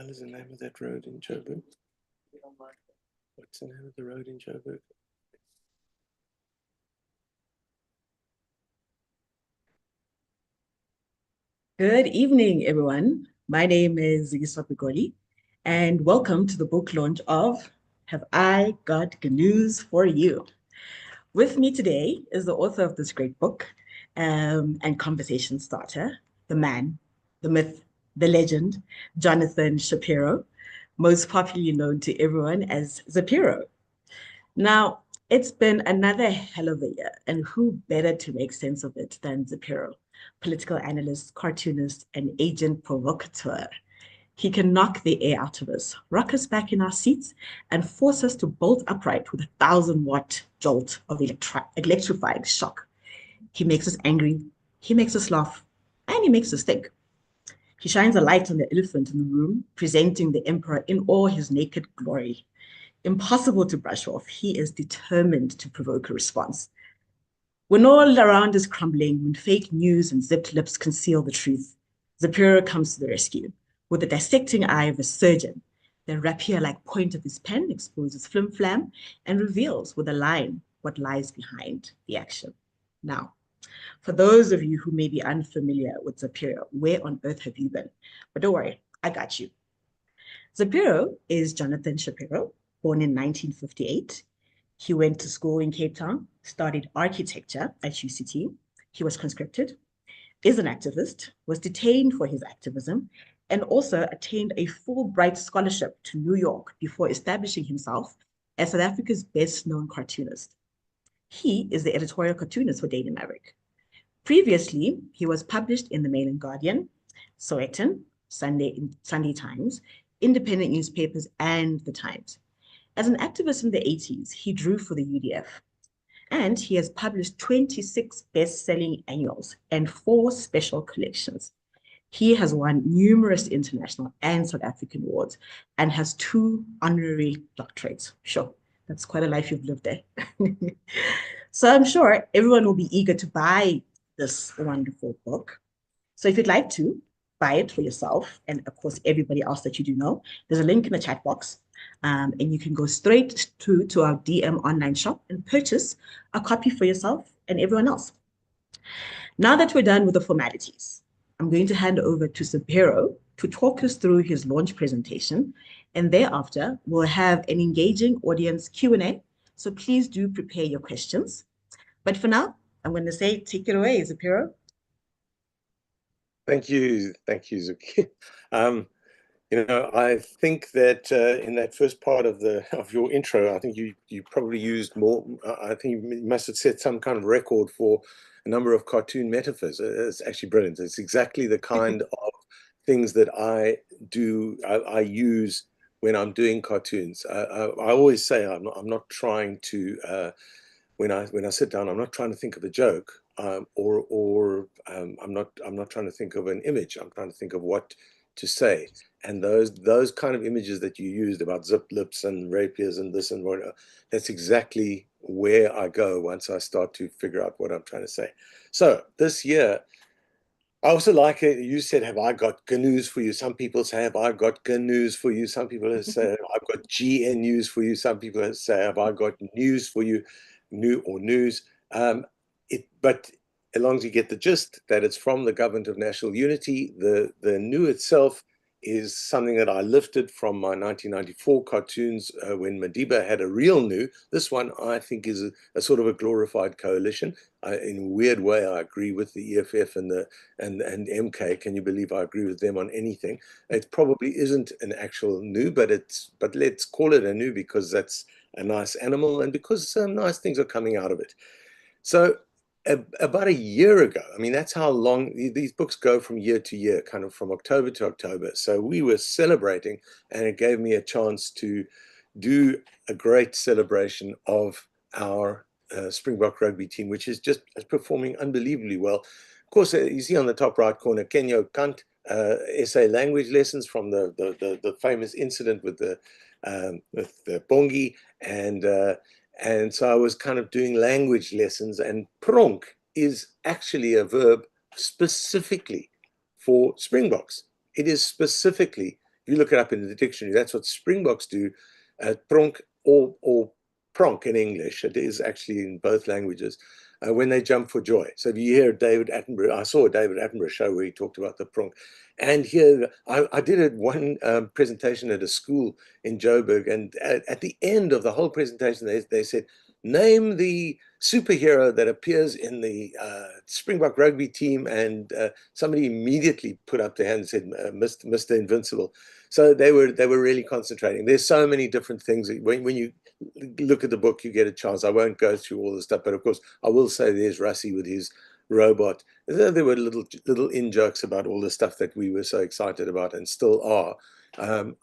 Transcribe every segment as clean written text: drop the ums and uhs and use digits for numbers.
hell is the name of that road in Joburg? What's the name of the road in Joburg? Good evening, everyone. My name is Zapiro, and welcome to the book launch of Have I Got GNUs for You? With me today is the author of this great book and conversation starter, the man, the myth, the legend, Jonathan Shapiro, most popularly known to everyone as Zapiro. Now, it's been another hell of a year, and who better to make sense of it than Zapiro, political analyst, cartoonist, and agent provocateur. He can knock the air out of us, rock us back in our seats, and force us to bolt upright with a 1,000-watt jolt of electrifying shock. He makes us angry, he makes us laugh, and he makes us think. He shines a light on the elephant in the room, presenting the emperor in all his naked glory. Impossible to brush off, he is determined to provoke a response. When all around is crumbling, when fake news and zipped lips conceal the truth, Zapiro comes to the rescue. With the dissecting eye of a surgeon, the rapier-like point of his pen exposes flim-flam and reveals with a line what lies behind the action. Now, for those of you who may be unfamiliar with Zapiro, where on earth have you been? But don't worry, I got you. Zapiro is Jonathan Shapiro, born in 1958. He went to school in Cape Town, studied architecture at UCT. He was conscripted, is an activist, was detained for his activism, and also attained a Fulbright scholarship to New York before establishing himself as South Africa's best-known cartoonist. He is the editorial cartoonist for Daily Maverick. Previously, he was published in the Mail and Guardian, Sowetan, Sunday Times, independent newspapers, and the Times. As an activist in the 80s, he drew for the UDF, and he has published 26 best-selling annuals and 4 special collections. He has won numerous international and South African awards and has 2 honorary doctorates. Sure, that's quite a life you've lived there. So I'm sure everyone will be eager to buy this wonderful book. So if you'd like to, buy it for yourself, and of course, everybody else that you do know, there's a link in the chat box. And you can go straight to our DM online shop and purchase a copy for yourself and everyone else. Now that we're done with the formalities, I'm going to hand over to Zapiro to talk us through his launch presentation, and thereafter we'll have an engaging audience Q&A, so please do prepare your questions. But for now, I'm going to say, take it away, Zapiro. Thank you, Zuki. I think that in that first part of your intro, I think you probably used more. I think you must have set some kind of record for a number of cartoon metaphors. It's actually brilliant. It's exactly the kind of things that I do. I use when I'm doing cartoons. I always say I'm not trying to. When I sit down, I'm not trying to think of a joke. I'm not trying to think of an image. I'm trying to think of what to say. And those kind of images that you used about zip lips and rapiers and this and what, that's exactly where I go once I start to figure out what I'm trying to say. So this year, I also like it. You said, have I got GNUs for you? Some people say, have I got GNUs for you? Some people say, I've got GNUs for you. Some people say, have I got news for you? New or news. But as long as you get the gist that it's from the Government of National Unity, the GNU itself is something that I lifted from my 1994 cartoons when Madiba had a real GNU. This one, I think, is a sort of a glorified coalition. In a weird way, I agree with the EFF and MK. Can you believe I agree with them on anything? It probably isn't an actual GNU, but let's call it a GNU because that's a nice animal and because some nice things are coming out of it. So about a year ago, I mean, that's how long these books go from year to year, kind of from October to October. So we were celebrating, and it gave me a chance to do a great celebration of our Springbok rugby team, which is performing unbelievably well. Of course, you see on the top right corner, Kenyo Kant, SA language lessons from the famous incident with the Bongi, and so I was kind of doing language lessons, and pronk is actually a verb specifically for Springboks. It is specifically If you look it up in the dictionary, that's what springboks do. Pronk or pronk in English, it is actually in both languages, when they jump for joy. So if you hear David Attenborough, I saw a David Attenborough show where he talked about the pronk. And here, I did one presentation at a school in Joburg, and at the end of the whole presentation, they said, name the superhero that appears in the Springbok rugby team, and somebody immediately put up their hand and said, Mr. Invincible. So they were really concentrating. There's so many different things. When you look at the book, you get a chance. I won't go through all the stuff, but of course, I will say there's Rassie with his robot. There were little in-jokes about all the stuff that we were so excited about and still are.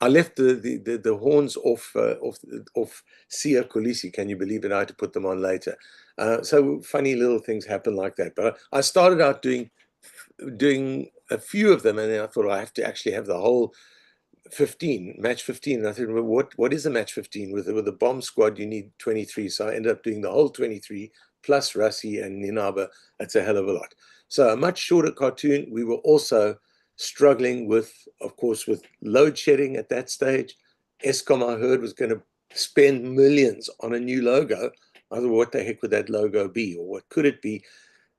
I left the horns off Sia Kolisi. Can you believe it? I had to put them on later. So funny little things happen like that. But I started out doing a few of them, and then I thought, I have to actually have the whole 15, match 15. And I thought, well, what is a match 15? With the bomb squad, you need 23. So I ended up doing the whole 23 plus Rassie and Ninaba. That's a hell of a lot. So a much shorter cartoon. We were also struggling with, of course, with load shedding at that stage. Eskom, I heard, was going to spend millions on a new logo. I thought, what the heck would that logo be, or what could it be?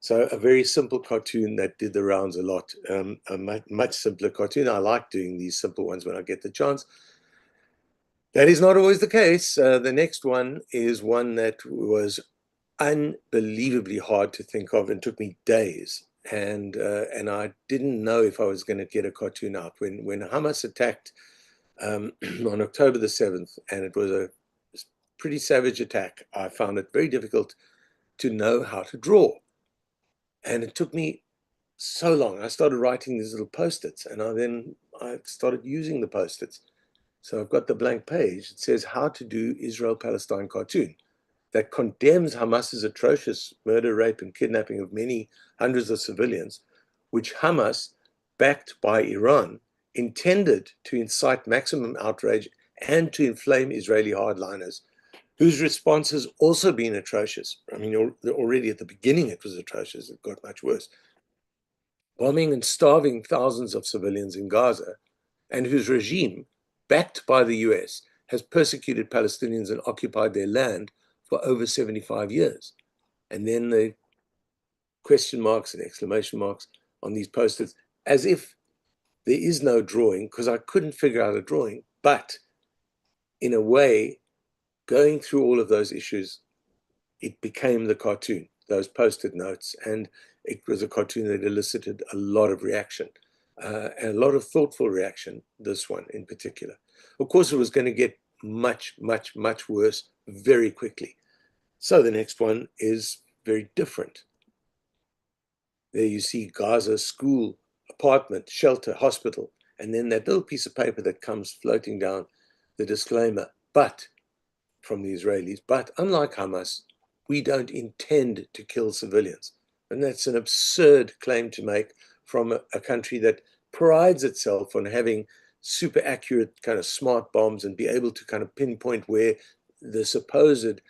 So a very simple cartoon that did the rounds a lot. A much simpler cartoon. I like doing these simple ones when I get the chance. That is not always the case. The next one is one that was unbelievably hard to think of and took me days. And I didn't know if I was going to get a cartoon out. When Hamas attacked on October the 7th, and it was a pretty savage attack, I found it very difficult to know how to draw. And it took me so long. I started writing these little post-its, and I started using the post-its. So I've got the blank page. It says how to do Israel-Palestine cartoon that condemns Hamas's atrocious murder, rape, and kidnapping of many hundreds of civilians, which Hamas, backed by Iran, intended to incite maximum outrage and to inflame Israeli hardliners, whose response has also been atrocious. I mean, already at the beginning it was atrocious. It got much worse. Bombing and starving thousands of civilians in Gaza, and whose regime, backed by the US, has persecuted Palestinians and occupied their land for over 75 years. And then the question marks and exclamation marks on these posters, as if there is no drawing, because I couldn't figure out a drawing. But in a way, going through all of those issues, it became the cartoon, those post-it notes, and it was a cartoon that elicited a lot of reaction, and a lot of thoughtful reaction, this one in particular. Of course, it was going to get much, much, much worse very quickly. So the next one is very different. There you see Gaza, school, apartment, shelter, hospital, and then that little piece of paper that comes floating down, the disclaimer, but, from the Israelis, but unlike Hamas, we don't intend to kill civilians. And that's an absurd claim to make from a country that prides itself on having super accurate kind of smart bombs and be able to kind of pinpoint where the supposed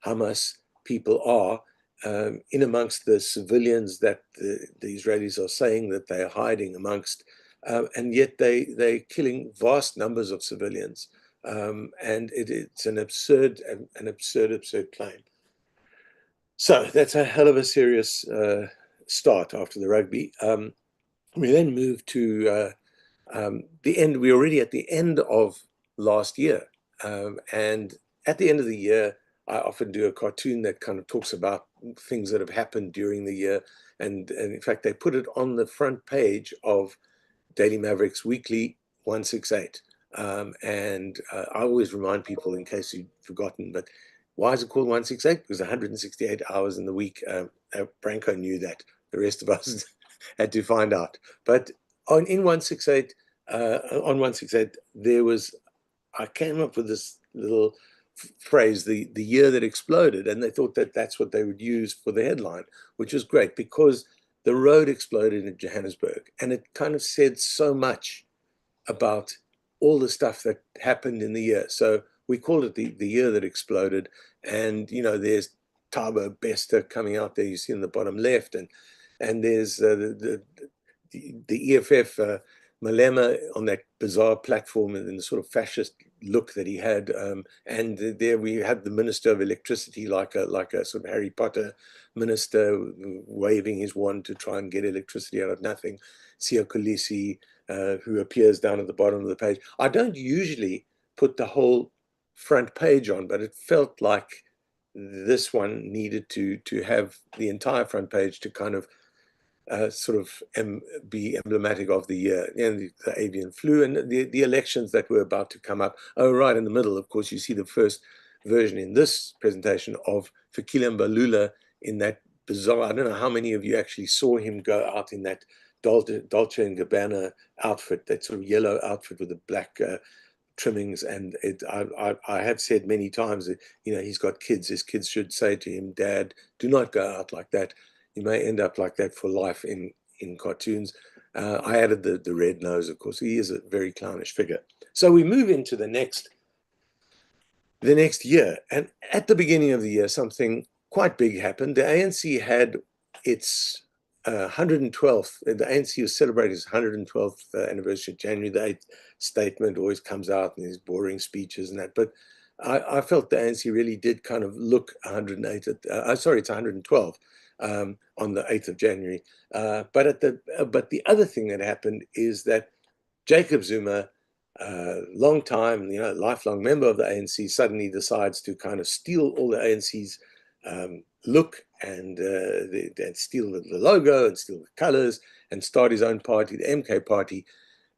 Hamas people are, in amongst the civilians that the Israelis are saying that they are hiding amongst. And yet they're killing vast numbers of civilians. And it's an absurd claim. So that's a hell of a serious start after the rugby. We then move to the end. We're already at the end of last year. And at the end of the year, I often do a cartoon that kind of talks about things that have happened during the year. And in fact, they put it on the front page of Daily Maverick's weekly 168. And I always remind people, in case you've forgotten, but why is it called 168? Because 168 hours in the week. Branko knew that. The rest of us had to find out. But in 168, on 168, I came up with this little phrase, the year that exploded, and they thought that that's what they would use for the headline, which was great because the road exploded in Johannesburg, and it kind of said so much about all the stuff that happened in the year. So we called it the year that exploded. And there's Thabo Bester coming out there, you see in the bottom left, and there's the EFF Malema on that bizarre platform and the sort of fascist look that he had. And there we had the Minister of Electricity, like a sort of Harry Potter minister, waving his wand to try and get electricity out of nothing. Siya Kolisi, who appears down at the bottom of the page. I don't usually put the whole front page on, but it felt like this one needed to have the entire front page to kind of sort of be emblematic of the year, and the avian flu and the elections that were about to come up. Oh, right in the middle, of course, you see the first version in this presentation of Fikile Mbalula in that bizarre, I don't know how many of you actually saw him go out in that Dolce & Gabbana outfit, that sort of yellow outfit with the black trimmings. And I have said many times that, he's got kids. His kids should say to him, Dad, do not go out like that. You may end up like that for life in cartoons. I added the red nose, of course. He is a very clownish figure. So we move into the next year. And at the beginning of the year, something quite big happened. The ANC had its 112th, the ANC was celebrating its 112th anniversary. January the 8th statement always comes out in these boring speeches and that. But I felt the ANC really did kind of look 108 sorry, it's 112 on the 8th of January. But the other thing that happened is that Jacob Zuma, long time, lifelong member of the ANC, suddenly decides to kind of steal all the ANC's look and steal the logo and steal the colors and start his own party, the MK party.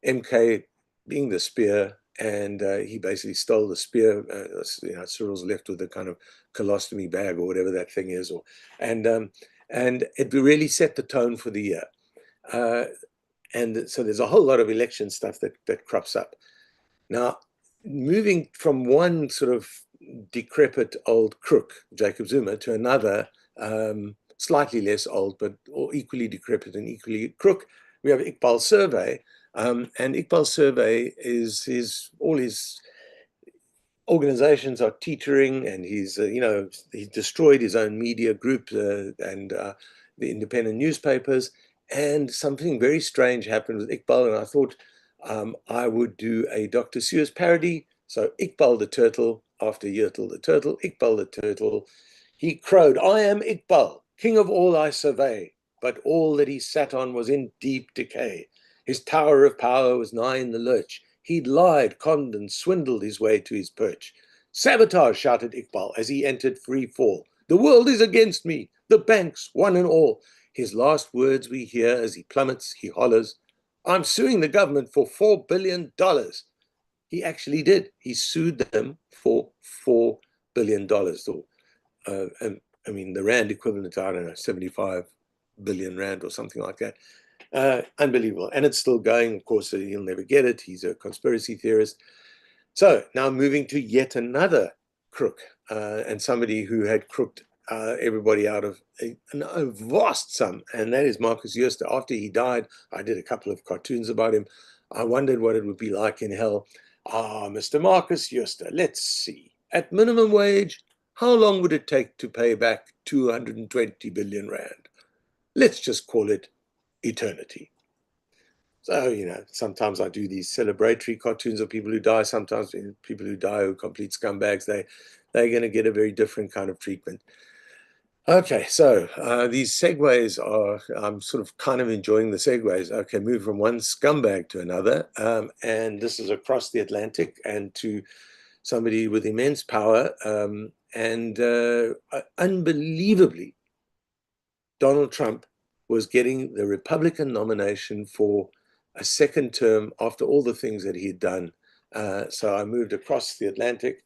MK being the spear, and he basically stole the spear. Cyril's left with a kind of colostomy bag or whatever that thing is, and it really set the tone for the year. And so there's a whole lot of election stuff that crops up. Now, moving from one sort of decrepit old crook, Jacob Zuma, to another slightly less old, but equally decrepit and equally crook, we have Iqbal Survey. And Iqbal Survey is all his organizations are teetering, and he's he destroyed his own media group and the independent newspapers. And something very strange happened with Iqbal, and I thought I would do a Dr. Seuss parody. So Iqbal the turtle, after Yertle the turtle, Iqbal the turtle, he crowed, "I am Iqbal, king of all I survey," but all that he sat on was in deep decay. His tower of power was nigh in the lurch. He'd lied, conned, and swindled his way to his perch. "Sabotage," shouted Iqbal as he entered free fall. "The world is against me, the banks, one and all." His last words we hear as he plummets, he hollers, "I'm suing the government for $4 billion. He actually did. He sued them for $4 billion. And I mean, the Rand equivalent to, I don't know, 75 billion Rand or something like that. Unbelievable. And it's still going. Of course, he'll never get it. He's a conspiracy theorist. So now moving to yet another crook, and somebody who had crooked everybody out of a vast sum, and that is Marcus Jooste. After he died, I did a couple of cartoons about him. I wondered what it would be like in hell. Mr. Marcus Jooste, let's see. At minimum wage, how long would it take to pay back 220 billion Rand? Let's just call it eternity. So, sometimes I do these celebratory cartoons of people who die. Sometimes people who die are complete scumbags. They're going to get a very different kind of treatment. Okay, so these segues are, I'm sort of kind of enjoying the segues. Okay, move from one scumbag to another. And this is across the Atlantic and to somebody with immense power. And unbelievably, Donald Trump was getting the Republican nomination for a second term after all the things that he had done. So I moved across the Atlantic.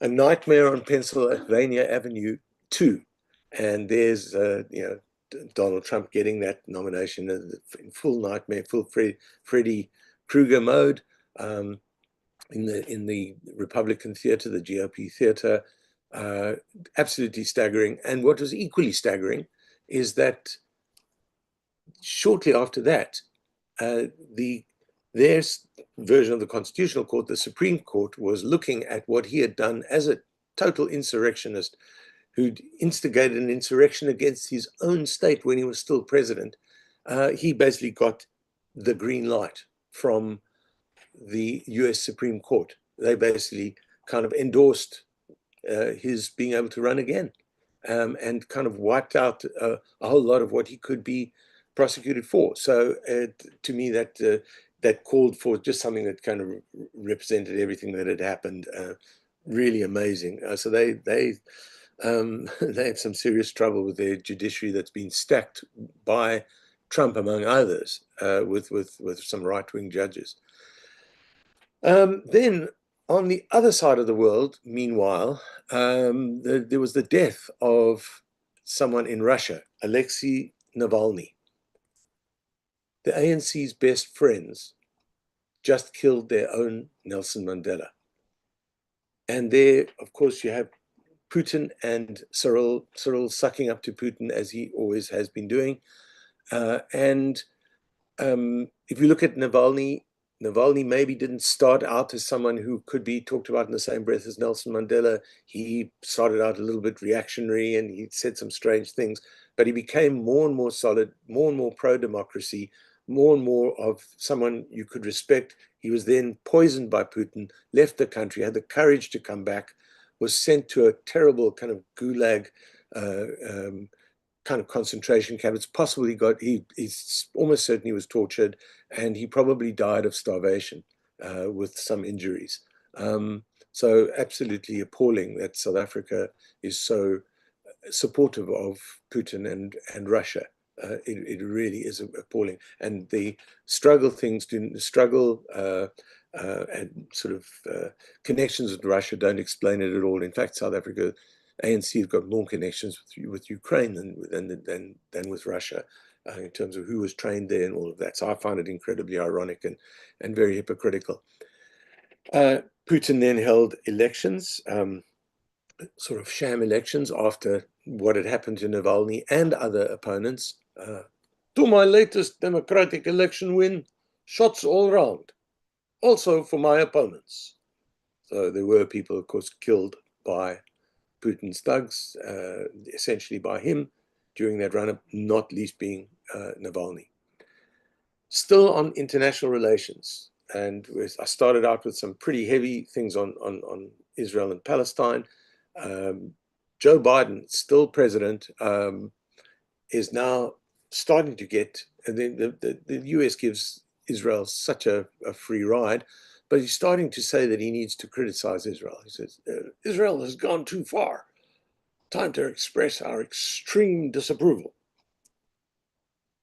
A Nightmare on Pennsylvania Avenue 2. And there's, Donald Trump getting that nomination in full nightmare, full Freddy Krueger mode in the Republican theater, the GOP theater. Absolutely staggering. And what was equally staggering is that shortly after that, their version of the Constitutional Court, the Supreme Court, was looking at what he had done as a total insurrectionist who'd instigated an insurrection against his own state when he was still president. He basically got the green light from the US Supreme Court. They basically kind of endorsed his being able to run again, and kind of wiped out a whole lot of what he could be prosecuted for. So to me, that called for just something that kind of represented everything that had happened. Really amazing. So they they had some serious trouble with their judiciary that's been stacked by Trump, among others, with some right-wing judges. Then on the other side of the world, meanwhile, there was the death of someone in Russia, Alexei Navalny. The ANC's best friends just killed their own Nelson Mandela. And there, of course, you have Putin and Cyril sucking up to Putin, as he always has been doing. And if you look at Navalny maybe didn't start out as someone who could be talked about in the same breath as Nelson Mandela. He started out a little bit reactionary and he said some strange things, but he became more and more solid, more and more pro-democracy, more and more of someone you could respect. He was then poisoned by Putin, left the country, had the courage to come back, was sent to a terrible kind of gulag kind of concentration camp. It's possible he's almost certain he was tortured, and he probably died of starvation with some injuries. So absolutely appalling that South Africa is so supportive of Putin and Russia. It really is appalling. And the struggle and sort of connections with Russia don't explain it at all. In fact, South Africa, ANC have got more connections with Ukraine than with Russia in terms of who was trained there and all of that. So I find it incredibly ironic and very hypocritical. Putin then held elections, sort of sham elections after what had happened to Navalny and other opponents. To my latest democratic election win, shots all round, also for my opponents. So there were people, of course, killed by Putin's thugs, essentially by him during that run-up, not least being Navalny. Still on international relations, and I started out with some pretty heavy things on Israel and Palestine. Joe Biden, still president, is now starting to get, the US gives Israel such a free ride, but he's starting to say that he needs to criticize Israel. He says, Israel has gone too far. Time to express our extreme disapproval.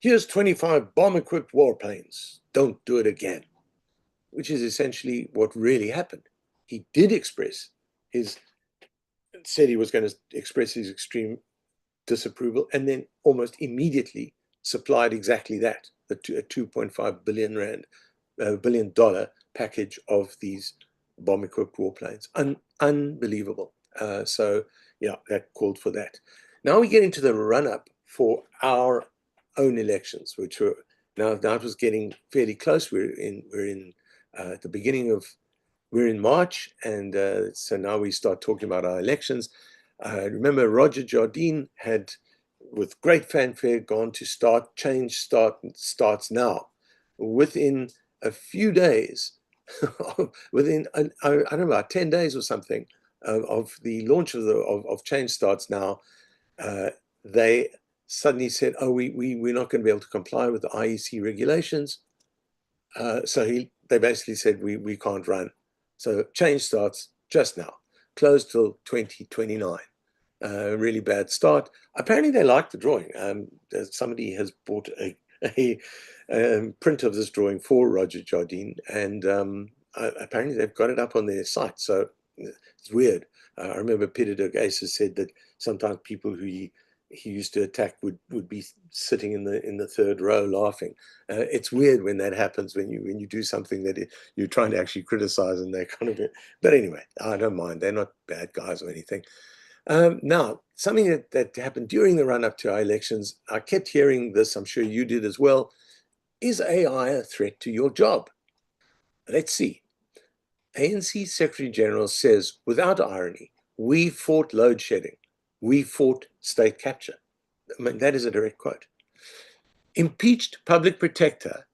Here's 25 bomb-equipped warplanes. Don't do it again. Which is essentially what really happened. He did said he was going to express his extreme disapproval, and then almost immediately supplied exactly that, a $2.5 billion package of these bomb-equipped warplanes. Unbelievable. So yeah, that called for that. Now we get into the run-up for our own elections, which were now it was getting fairly close. We're in at the beginning of, we're in March, and so now we start talking about our elections. Remember, Roger Jardine had, with great fanfare, gone to starts now. Within a few days, within I don't know, about 10 days or something of the launch of Change Starts Now, they suddenly said, "Oh, we're not going to be able to comply with the IEC regulations." So they basically said, we can't run. So Change Starts just now, closed till 2029. Really bad start. Apparently they like the drawing. Somebody has bought a print of this drawing for Roger Jardine, and apparently they've got it up on their site. So it's weird. I remember Peter Dogasis said that sometimes people who he used to attack would be sitting in the third row laughing. It's weird when that happens, when you do something that you're trying to actually criticize, and they kind of. But anyway, I don't mind. They're not bad guys or anything. Now, something that happened during the run-up to our elections, I kept hearing this, I'm sure you did as well. Is AI a threat to your job? Let's see. ANC Secretary General says, without irony, we fought load shedding. We fought state capture. I mean, that is a direct quote. Impeached public protector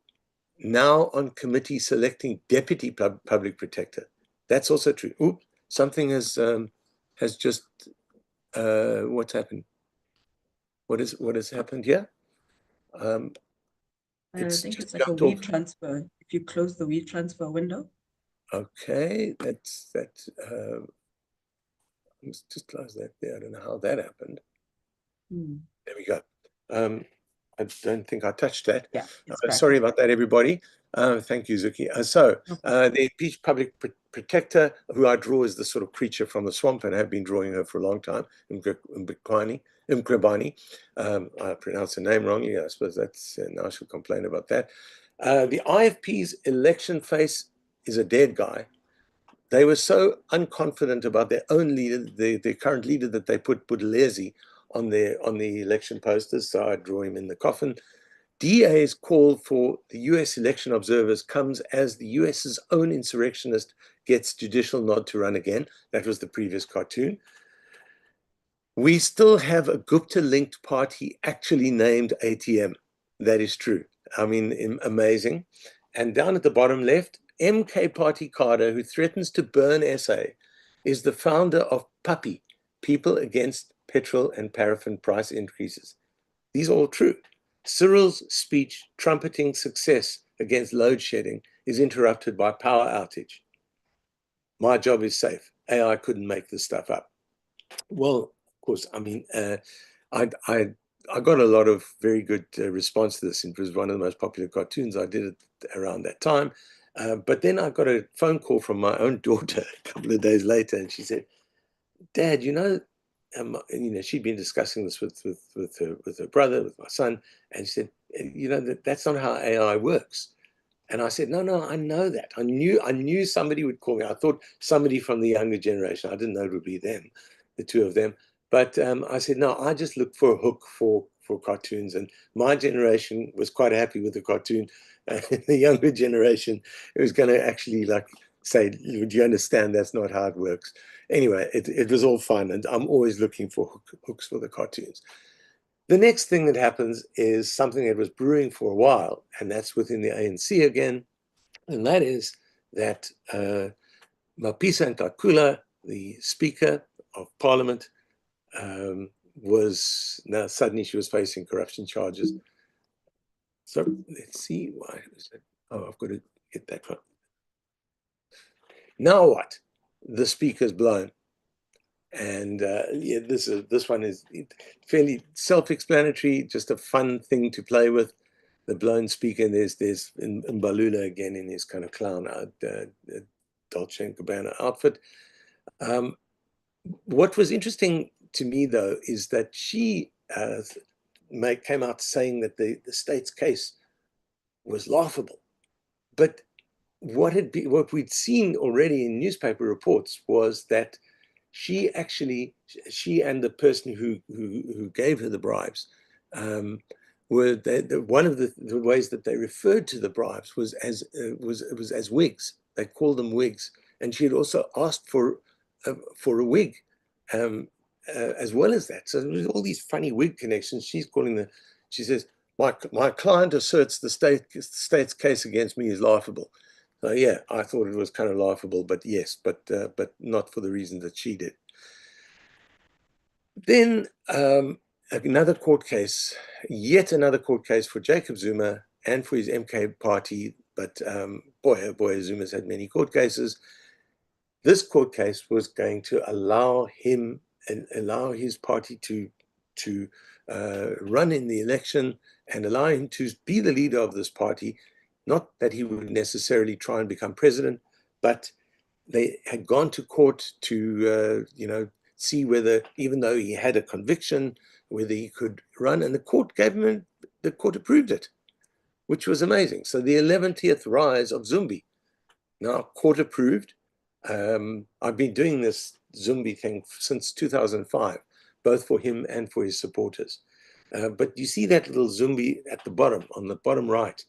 now on committee selecting deputy public protector. That's also true. Oops, something has just, what's happened? What has happened here? I It's think just it's like a jumped weave off. transfer. If you close the weave transfer window. Okay, that's that. Let's just close that there. I don't know how that happened. There we go. I don't think I touched that. Yeah, it's Sorry back. about that, everybody. Thank you, Zuki. The impeached public protector, who I draw as the sort of creature from the swamp, and have been drawing her for a long time, Mkrabani. I pronounced her name wrongly. I suppose that's now I should complain about that. The IFP's election face is a dead guy. They were so unconfident about their own leader, their current leader, that they put Buthelezi on the election posters. So I draw him in the coffin. DA's call for the US election observers comes as the US's own insurrectionist gets judicial nod to run again. That was the previous cartoon. We still have a Gupta-linked party actually named ATM. That is true. I mean, amazing. And down at the bottom left, MK Party Carter, who threatens to burn SA, is the founder of PAPI, People Against Petrol and Paraffin Price Increases. These are all true. Cyril's speech trumpeting success against load shedding is interrupted by power outage. My job is safe. AI couldn't make this stuff up. Well, of course, I mean, I got a lot of very good response to this. It was one of the most popular cartoons. I did it around that time. But then I got a phone call from my own daughter a couple of days later, and she said, "Dad, she'd been discussing this with her brother, with my son, and she said, that's not how AI works." And I said, no, I know that. I knew somebody would call me. I thought somebody from the younger generation. I didn't know it would be them, the two of them. But I said, no, I just look for a hook for cartoons. And my generation was quite happy with the cartoon. The younger generation, it was going to actually say, would you understand that's not how it works? Anyway, it was all fun. And I'm always looking for hooks for the cartoons. The next thing that happens is something that was brewing for a while, and that's within the ANC again, and that is that Mapisa Ntakula, the Speaker of Parliament, now suddenly she was facing corruption charges. So let's see why. Oh, I've got to get that one. Now what? The Speaker's blown. And yeah, this one is fairly self-explanatory, just a fun thing to play with. The blown speaker, and there's Mbalula again in his kind of clown Dolce & Gabbana outfit. What was interesting to me, though, is that she came out saying that the state's case was laughable. But what we'd seen already in newspaper reports was that she and the person who gave her the bribes were one of the ways that they referred to the bribes was as wigs. They called them wigs, and she had also asked for a wig as well as that. So there was all these funny wig connections. She says, my client asserts the state's case against me is laughable. So yeah, I thought it was kind of laughable, but yes, but not for the reason that she did. Then another court case, yet another court case for Jacob Zuma and for his MK party. But boy, oh boy, Zuma's had many court cases. This court case was going to allow him and allow his party to run in the election and allow him to be the leader of this party. Not that he would necessarily try and become president, but they had gone to court to see whether, even though he had a conviction, whether he could run, and the court approved it, which was amazing. So the 11th rise of Zumbi, now court approved. I've been doing this Zumbi thing since 2005, both for him and for his supporters. But you see that little Zumbi at the bottom, on the bottom right.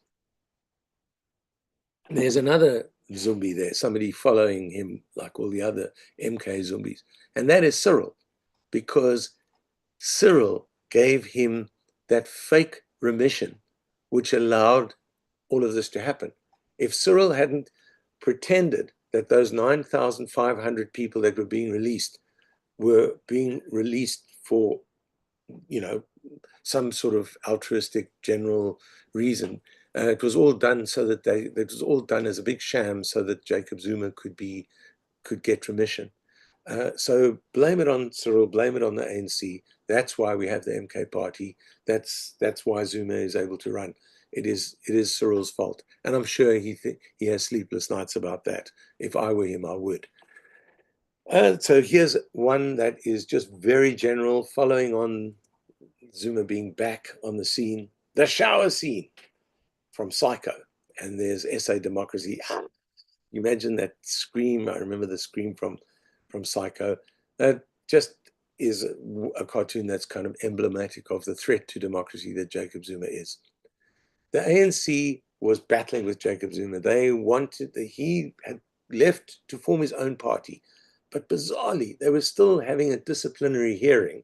There's another Zumbi there, somebody following him like all the other MK Zumbis. And that is Cyril, because Cyril gave him that fake remission, which allowed all of this to happen. If Cyril hadn't pretended that those 9,500 people that were being released for, some sort of altruistic general reason. It was all done it was all done as a big sham so that Jacob Zuma could get remission. So blame it on Cyril, blame it on the ANC. That's why we have the MK party. That's why Zuma is able to run. It is Cyril's fault, and I'm sure he has sleepless nights about that. If I were him, I would. So here's one that is just very general, following on Zuma being back on the scene. The shower scene from Psycho, and there's SA Democracy. You imagine that scream. I remember the scream from Psycho. That just is a cartoon that's kind of emblematic of the threat to democracy that Jacob Zuma is. The ANC was battling with Jacob Zuma. He had left to form his own party, but bizarrely, they were still having a disciplinary hearing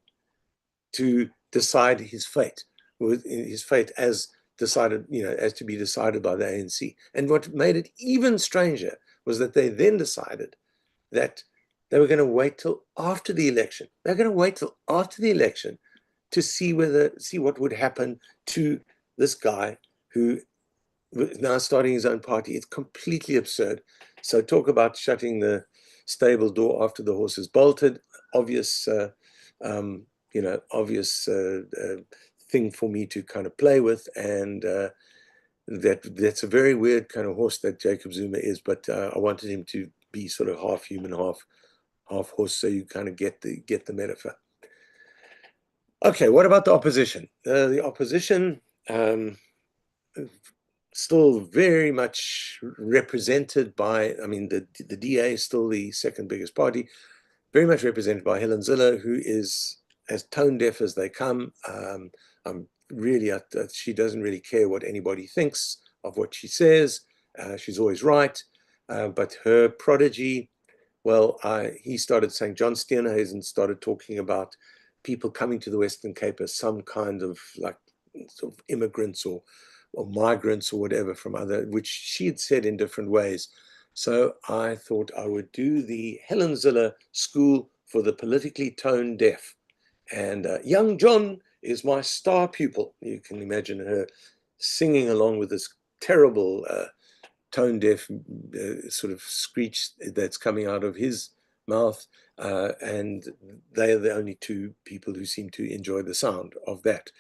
to decide his fate, as decided, as to be decided by the ANC. And what made it even stranger was that they then decided that they were going to wait till after the election. They're going to wait till after the election to see what would happen to this guy who was now starting his own party. It's completely absurd. So talk about shutting the stable door after the horse is bolted. Obvious thing for me to kind of play with, and that's a very weird kind of horse that Jacob Zuma is. But I wanted him to be sort of half human, half horse, so you kind of get the metaphor. Okay, what about the opposition? The opposition still very much represented by, the DA is still the second biggest party, very much represented by Helen Zille, who is as tone deaf as they come. She doesn't really care what anybody thinks of what she says. She's always right. But her prodigy, he started saying, John Steenhuisen started talking about people coming to the Western Cape as some kind of sort of immigrants or migrants or whatever from which she had said in different ways. So I thought I would do the Helen Zille School for the Politically Tone Deaf. And young John is my star pupil. You can imagine her singing along with this terrible tone deaf sort of screech that's coming out of his mouth. And they are the only two people who seem to enjoy the sound of that.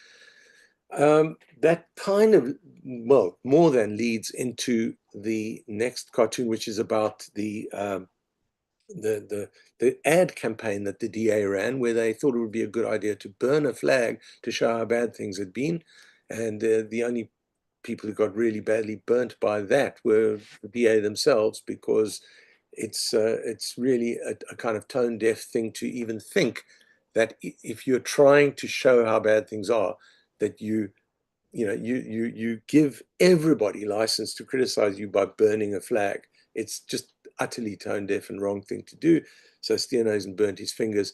That kind of, more than leads into the next cartoon, which is about the ad campaign that the DA ran, where they thought it would be a good idea to burn a flag to show how bad things had been. And the only people who got really badly burnt by that were the DA themselves, because it's really a kind of tone deaf thing to even think that if you're trying to show how bad things are, that you give everybody license to criticize you by burning a flag. It's just utterly tone deaf and wrong thing to do. So Steenhuisen burnt his fingers.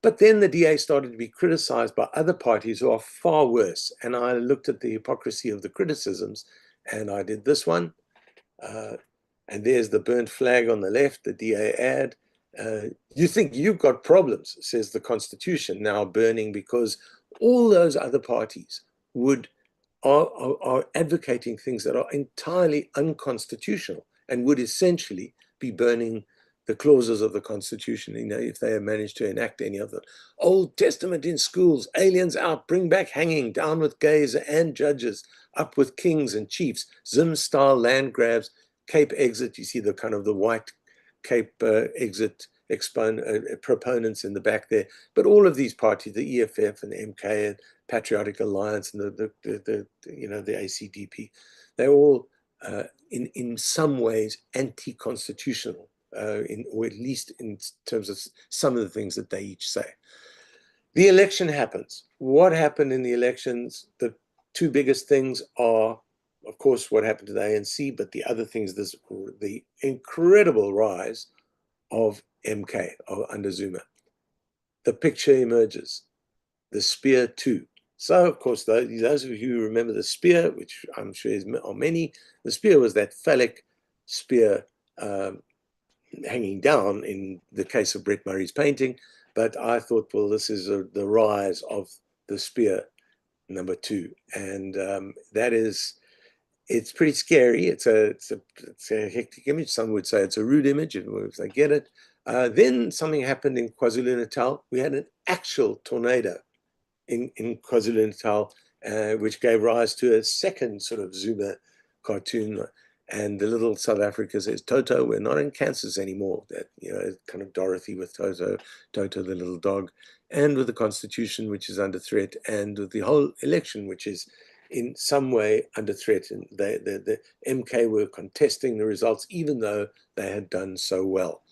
But then the DA started to be criticized by other parties who are far worse. And I looked at the hypocrisy of the criticisms, and I did this one. And there's the burnt flag on the left, the DA ad. You think you've got problems, says the Constitution, now burning because all those other parties are advocating things that are entirely unconstitutional and would essentially be burning the clauses of the Constitution, if they have managed to enact any of them. Old Testament in schools, aliens out, bring back hanging, down with gays and judges, up with kings and chiefs, Zim-style land grabs, Cape exit. You see the kind of the white Cape exit proponents in the back there. But all of these parties, the EFF and the MK and Patriotic Alliance and the ACDP, they're all in some ways anti-constitutional, or at least in terms of some of the things that they each say. The election happens. What happened in the elections? The two biggest things are, of course, what happened to the ANC, but the other things, the incredible rise of MK under Zuma. The picture emerges. The Spear 2. So, of course, those of you who remember the spear, which I'm sure are many, the spear was that phallic spear hanging down in the case of Brett Murray's painting. But I thought, well, this is the rise of the spear number 2. And that is, it's pretty scary. It's a hectic image. Some would say it's a rude image, if they get it. Then something happened in KwaZulu-Natal. We had an actual tornado in KwaZulu-Natal, which gave rise to a second sort of Zuma cartoon. And the little South Africa says, Toto, we're not in Kansas anymore. That, kind of Dorothy with Toto, Toto the little dog, and with the Constitution, which is under threat, and with the whole election, which is in some way under threat. And the MK were contesting the results, even though they had done so well.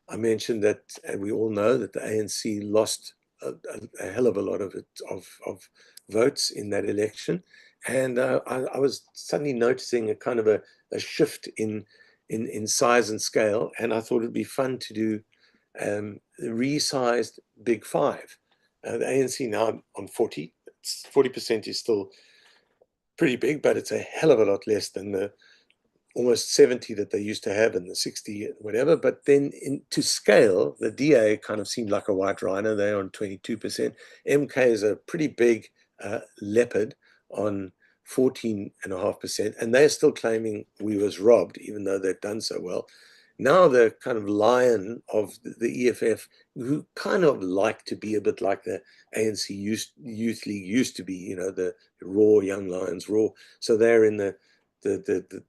I mentioned that, and we all know that the ANC lost a hell of a lot of votes in that election, and I was suddenly noticing a kind of a shift in size and scale, and I thought it'd be fun to do resized Big Five. The ANC now on 40. 40% is still pretty big, but it's a hell of a lot less than the almost 70 that they used to have and the 60, whatever. But then to scale, the DA kind of seemed like a white rhino. They're on 22%. MK is a pretty big leopard on 14.5%. And they're still claiming we was robbed, even though they've done so well. Now the kind of lion of the EFF, who kind of like to be a bit like the ANC Youth League used to be, the raw young lions, raw. So they're in the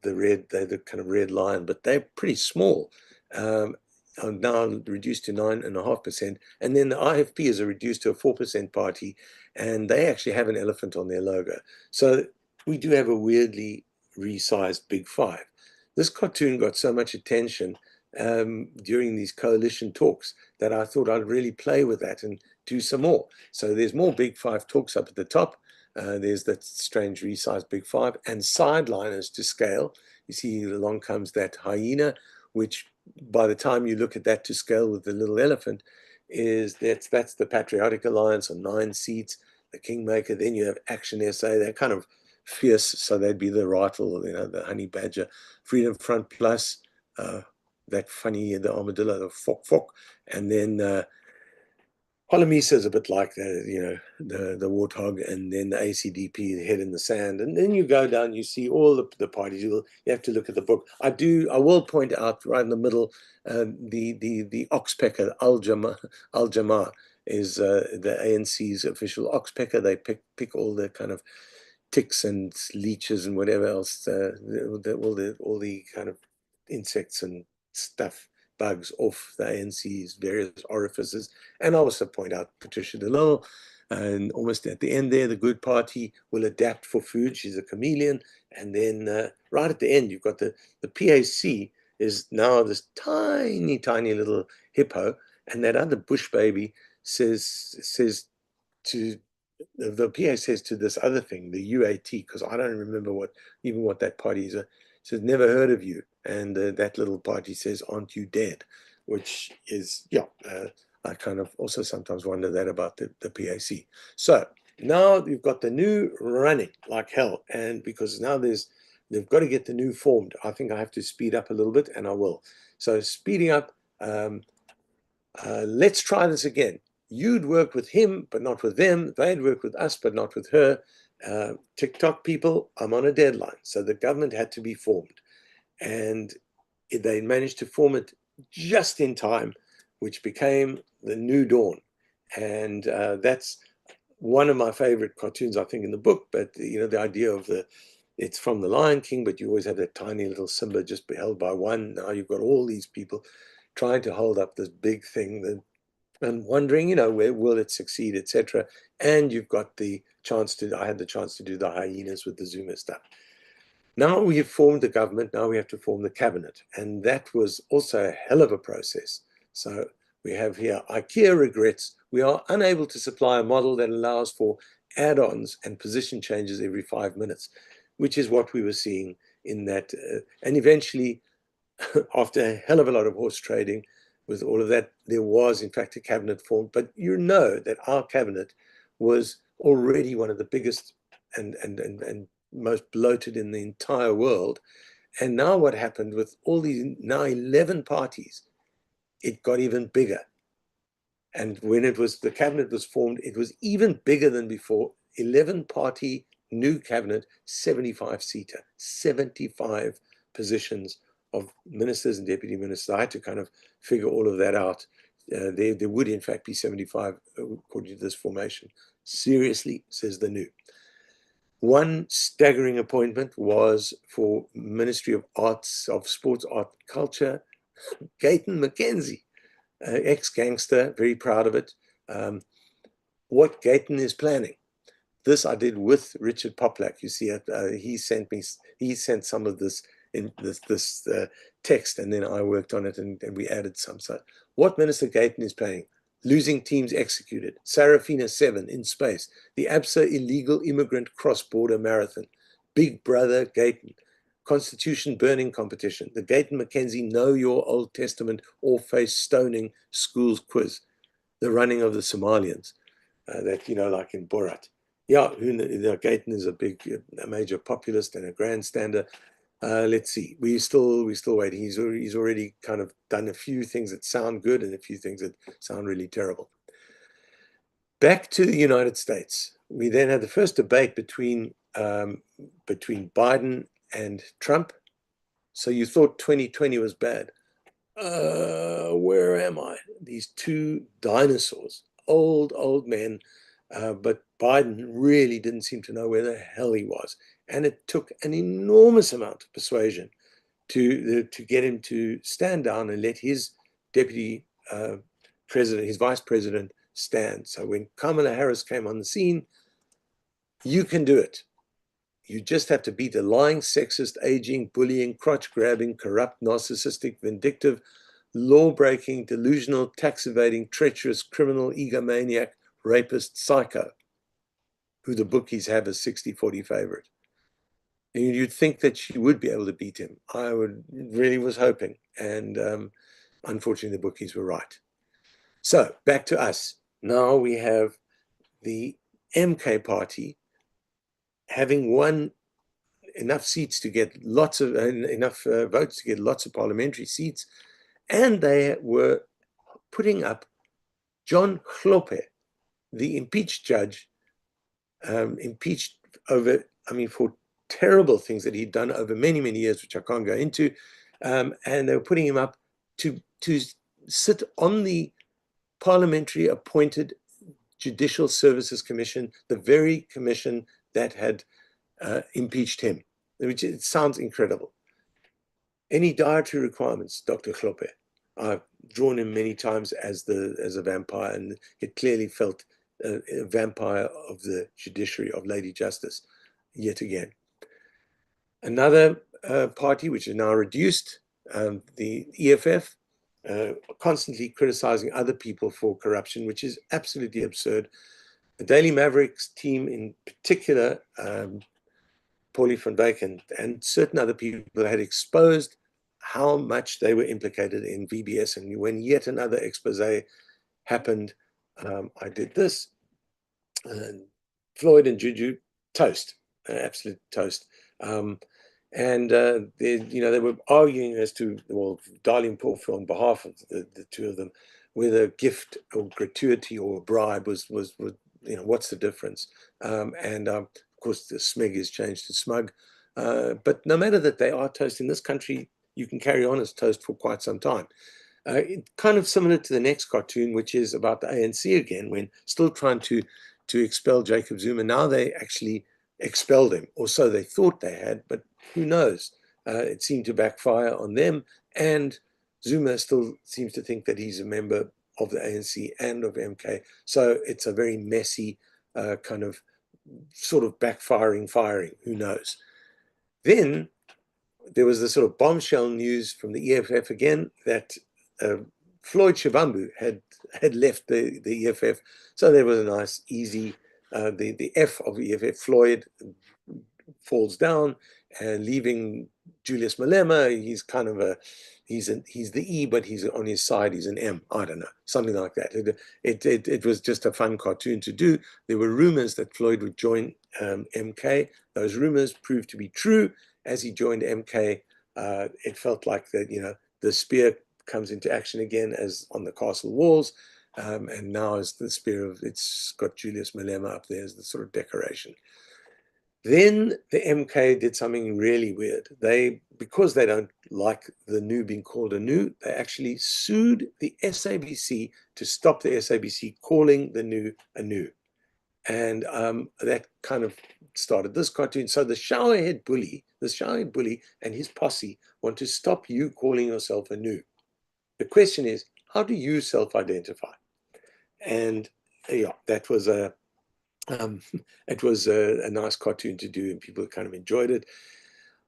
red, they're the kind of red lion, but they're pretty small. Are now reduced to 9.5%. And then the IFP is reduced to a 4% party, and they actually have an elephant on their logo. So we do have a weirdly resized Big Five. This cartoon got so much attention during these coalition talks that I thought I'd really play with that and do some more. So there's more Big Five talks up at the top. There's that strange resized Big Five and sideliners to scale. You see along comes that hyena, which by the time you look at that to scale with the little elephant, that's the Patriotic Alliance on 9 seats, the Kingmaker. Then you have Action SA. They're kind of fierce, so they'd be the Rattle, the Honey Badger, Freedom Front Plus, that funny, the armadillo, the Fok, and then Holomisa is a bit like the warthog, and then the ACDP, the head in the sand, and then you go down, you see all the parties. You have to look at the book. I will point out right in the middle, the oxpecker, Al Jamar is the ANC's official oxpecker. They pick all the kind of ticks and leeches and whatever else, all the kind of insects and stuff, bugs off the ANC's various orifices. And I also point out Patricia DeLille, and almost at the end there, the Good Party will adapt for food. She's a chameleon. And then right at the end, you've got the PAC is now this tiny, tiny little hippo. And that other bush baby says to the PA says to this other thing, the UAT, because I don't remember what that party is. Says, never heard of you. And that little party says, aren't you dead? Which is, I kind of also sometimes wonder that about the PAC. So now you've got the new running like hell. And because now they've got to get the new formed. I think I have to speed up a little bit, and I will. So speeding up, let's try this again. You'd work with him, but not with them. They'd work with us, but not with her. TikTok people, I'm on a deadline. So the government had to be formed. And they managed to form it just in time, which became the New Dawn. And that's one of my favorite cartoons, I think, in the book. But, the idea of it's from the Lion King, but you always have that tiny little Simba just held by one. Now you've got all these people trying to hold up this big thing and wondering, where will it succeed, etc. And you've got I had the chance to do the hyenas with the Zuma stuff. Now we have formed the government, now we have to form the cabinet. And that was also a hell of a process. So we have here, IKEA regrets we are unable to supply a model that allows for add-ons and position changes every 5 minutes, which is what we were seeing in that. And eventually, after a hell of a lot of horse trading, with all of that, there was in fact a cabinet formed. But that our cabinet was already one of the biggest and most bloated in the entire world. And now what happened with all these now 11 parties, it got even bigger. And when the cabinet was formed, it was even bigger than before. 11-party new cabinet, 75-seater, 75 positions of ministers and deputy ministers. I had to kind of figure all of that out. There would, in fact, be 75 according to this formation. Seriously, says the new. One staggering appointment was for Ministry of Arts, of Sports, Art, Culture, Gayton McKenzie, ex-gangster, very proud of it. What Gayton is planning. This I did with Richard Poplak. You see, he sent some of this in this text, and then I worked on it, and we added some. So, what Minister Gayton is planning: losing teams executed, Sarafina 7 in space, the ABSA illegal immigrant cross-border marathon, Big Brother Gayton, Constitution burning competition, the Gayton McKenzie Know Your Old Testament or Face stoning schools quiz, the running of the Somalians, that, like in Borat. Yeah, Gayton is a major populist and a grandstander. Let's see. We're still waiting. He's already kind of done a few things that sound good and a few things that sound really terrible. Back to the United States. We then had the first debate between Biden and Trump. So you thought 2020 was bad. Where am I? These two dinosaurs, old men. But Biden really didn't seem to know where the hell he was. And it took an enormous amount of persuasion to get him to stand down and let his deputy president, his vice president, stand. So when Kamala Harris came on the scene, you can do it. You just have to beat a lying, sexist, aging, bullying, crotch-grabbing, corrupt, narcissistic, vindictive, law-breaking, delusional, tax-evading, treacherous, criminal, egomaniac, rapist, psycho, who the bookies have as 60-40 favorite. And you'd think that she would be able to beat him. I really was hoping. And unfortunately, the bookies were right. So back to us. Now we have the MK party having won enough seats to get enough votes to get lots of parliamentary seats. And they were putting up John Hlophe, the impeached judge, impeached for terrible things that he'd done over many, many years, which I can't go into. And they were putting him up to sit on the parliamentary appointed Judicial Services Commission, the very commission that had impeached him, which it sounds incredible. Any dietary requirements, Dr. Hlophe? I've drawn him many times as a vampire, and it clearly felt a vampire of the judiciary, of Lady Justice, yet again. Another party which is now reduced, the EFF, constantly criticizing other people for corruption, which is absolutely absurd. The Daily Mavericks team in particular, Paulie van Wyk and certain other people had exposed how much they were implicated in VBS. And when yet another expose happened, I did this. Floyd and Juju, toast, absolute toast. They were arguing as to, well, Darlene Porfield on behalf of the two of them, whether gift or gratuity or bribe was what's the difference? Of course, the smeg is changed to smug. But no matter that they are toast in this country, you can carry on as toast for quite some time. Kind of similar to the next cartoon, which is about the ANC again, when still trying to expel Jacob Zuma. Now they actually expelled him, or so they thought they had, but who knows? It seemed to backfire on them, and Zuma still seems to think that he's a member of the ANC and of MK. So it's a very messy kind of sort of backfiring, firing, who knows? Then there was the sort of bombshell news from the EFF again that Floyd Shivambu had left the EFF. So there was a nice, easy, the F of EFF, Floyd falls down, and leaving Julius Malema, he's kind of he's the E, but he's on his side, he's an M. I don't know, something like that. It was just a fun cartoon to do. There were rumors that Floyd would join MK. Those rumors proved to be true. As he joined MK, it felt like that, the spear comes into action again as on the castle walls. And now as the spear it's got Julius Malema up there as the sort of decoration. Then the MK did something really weird. Because they don't like the GNU being called a GNU, they actually sued the SABC to stop the SABC calling the GNU a GNU. And that kind of started this cartoon. So the showerhead bully and his posse want to stop you calling yourself a GNU. The question is, how do you self-identify? And yeah, that was it was a nice cartoon to do, and people kind of enjoyed it.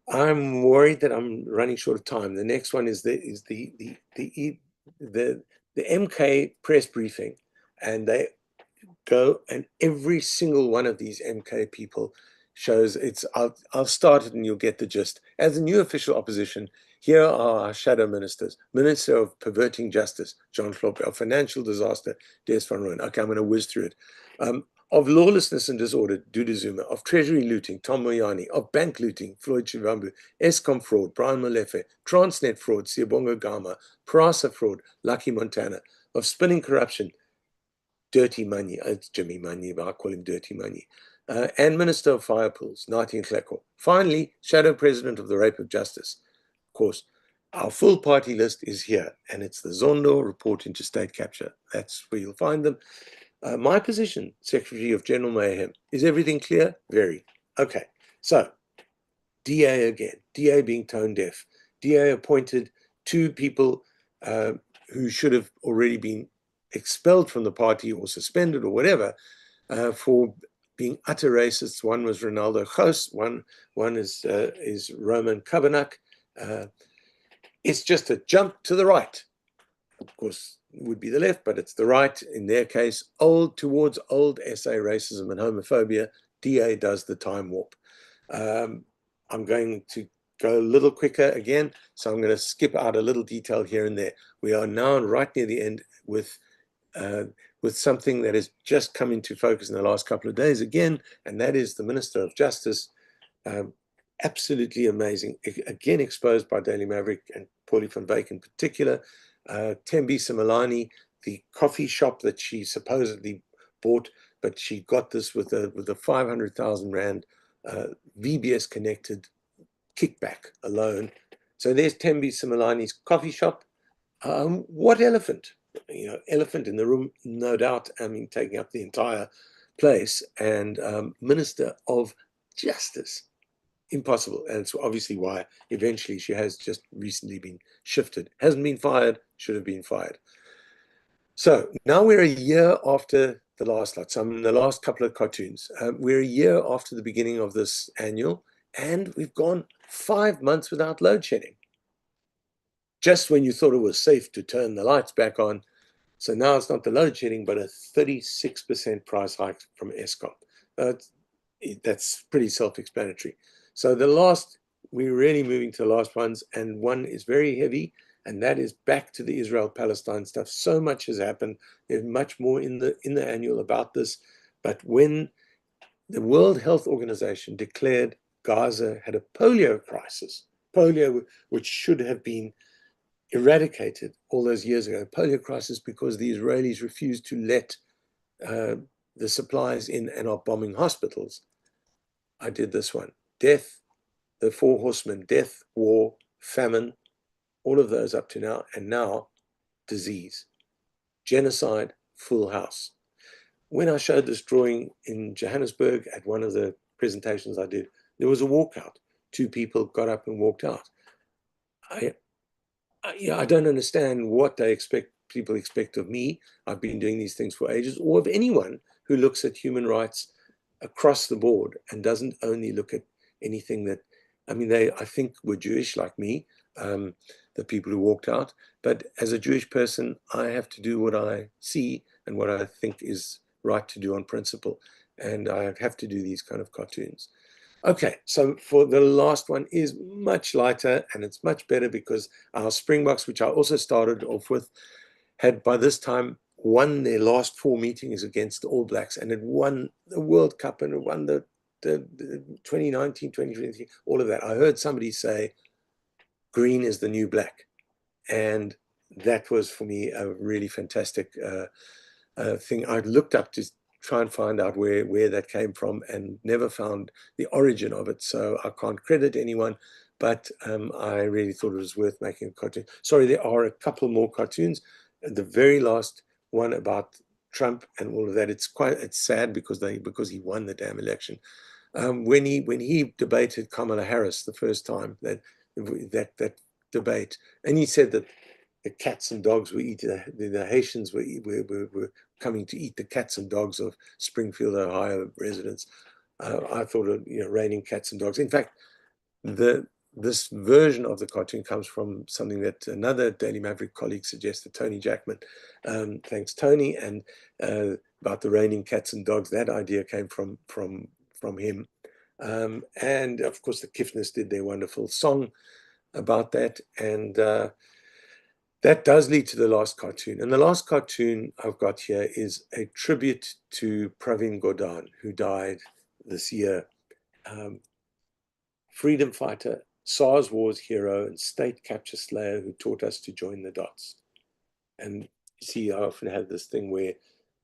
I'm worried that I'm running short of time. The next one is the MK press briefing, and they go, and every single one of these MK people shows it's. I'll start it, and you'll get the gist. As a new official opposition, here are our shadow ministers: Minister of Perverting Justice, John Floppe; of Financial Disaster, Des van Rooyen. Okay, I'm going to whiz through it. Of lawlessness and disorder, Dudu Zuma; of treasury looting, Tom Moyani; of bank looting, Floyd Shivambu; Eskom fraud, Brian Molefe; Transnet fraud, Siyabonga Gama; PRASA fraud, Lucky Montana; of spinning corruption, Dirty Money. It's Jimmy Money, but I call him Dirty Money. And Minister of Fire Pools, Nathi Nhleko. Finally, Shadow President of the Rape of Justice. Of course, our full party list is here, and it's the Zondo report into state capture. That's where you'll find them. My position, Secretary of General Mayhem. Is everything clear? Very. Okay, so DA again, DA being tone deaf. DA appointed 2 people who should have already been expelled from the party or suspended or whatever for being utter racists. One was Ronaldo Gous, one is Roman Kabanak. It's just a jump to the right. Of course, it would be the left, but it's the right. In their case, towards old SA racism and homophobia. DA does the time warp. I'm going to go a little quicker again, so I'm going to skip out a little detail here and there. We are now right near the end with something that has just come into focus in the last couple of days again, and that is the Minister of Justice. Absolutely amazing. Again, exposed by Daily Maverick and Paulie van Wyk in particular. Thembi Simelane, the coffee shop that she supposedly bought, but she got this with a 500,000 Rand VBS connected kickback alone. So there's Thembi Simelane's coffee shop. What elephant? Elephant in the room, no doubt. I mean, taking up the entire place. And Minister of Justice. Impossible. And it's obviously why eventually she has just recently been shifted. Hasn't been fired, should have been fired. So now we're a year after the last lot. So I'm in the last couple of cartoons. We're a year after the beginning of this annual, and we've gone 5 months without load shedding. Just when you thought it was safe to turn the lights back on. So now it's not the load shedding, but a 36% price hike from Eskom. That's pretty self-explanatory. So we're really moving to the last ones, and one is very heavy, and that is back to the Israel-Palestine stuff. So much has happened. There's much more in the annual about this. But when the World Health Organization declared Gaza had a polio crisis, polio which should have been eradicated all those years ago, polio crisis because the Israelis refused to let the supplies in and are bombing hospitals. I did this one. Death, the 4 horsemen, death, war, famine, all of those up to now, and now disease, genocide, full house. When I showed this drawing in Johannesburg at one of the presentations I did, there was a walkout. 2 people got up and walked out. I don't understand what people expect of me. I've been doing these things for ages, or of anyone who looks at human rights across the board and doesn't only look at anything that, they, I think, were Jewish like me, the people who walked out. But as a Jewish person, I have to do what I see and what I think is right to do on principle. And I have to do these kind of cartoons. Okay, so for the last one is much lighter and it's much better because our Springboks, which I also started off with, had by this time won their last 4 meetings against the All Blacks and had won the World Cup and had won the 2019, 2020, all of that. I heard somebody say green is the new black. And that was for me a really fantastic thing. I looked up to try and find out where that came from and never found the origin of it. So I can't credit anyone, but I really thought it was worth making a cartoon. Sorry, there are a couple more cartoons. The very last one about Trump and all of that. It's sad because he won the damn election. When he debated Kamala Harris the first time, that debate, and he said that the cats and dogs were eating, the Haitians were coming to eat the cats and dogs of Springfield, Ohio residents. I thought of, raining cats and dogs. In fact, this version of the cartoon comes from something that another Daily Maverick colleague suggested, Tony Jackman. Thanks, Tony. And about the raining cats and dogs, that idea came from him. And of course, the Kifners did their wonderful song about that. And that does lead to the last cartoon. And the last cartoon I've got here is a tribute to Pravin Gordhan, who died this year. Freedom fighter, SARS wars hero, and state capture slayer who taught us to join the dots. And you see, I often have this thing where